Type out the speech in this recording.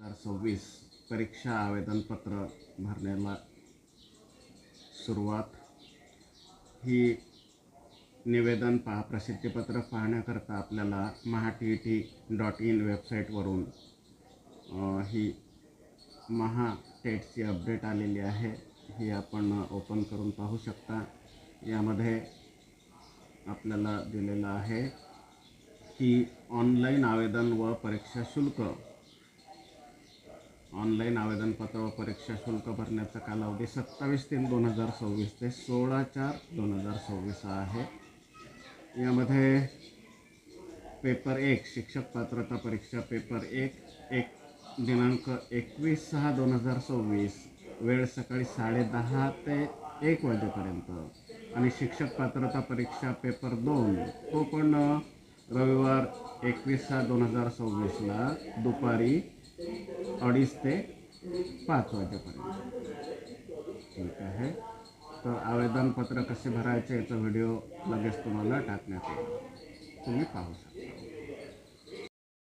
2026 परीक्षा आवेदनपत्र भरण्याला सुरुवात। ही निवेदन प्रसिद्धीपत्रक पाहण्याकरता आपल्याला maha.tet.in वेबसाईटवरून ही टेटची अपडेट आलेली आहे। ही आपण ओपन करून पाहू शकता। यामध्ये आपल्याला दिलेलं आहे की ऑनलाईन आवेदन व परीक्षा शुल्क, ऑनलाईन आवेदनपत्र व परीक्षा शुल्क भरण्याचा कालावधी 27/3/2026 ते 16/4/2026 आहे। यामध्ये पेपर 1 शिक्षक पात्रता परीक्षा पेपर 1 दिनांक 21/6/2026, वेळ सकाळी 10:30 ते 1 वाजेपर्यंत, आणि शिक्षक पात्रता परीक्षा पेपर 2 तो पण रविवार 21/6/2026ला दुपारी 2:30 ते 5 वाजेपर्यंत। ठीक आहे, तर आवेदनपत्र कसे भरायचे याचा व्हिडिओ लगेच तुम्हाला टाकण्यात येईल, तुम्ही पाहू शकता।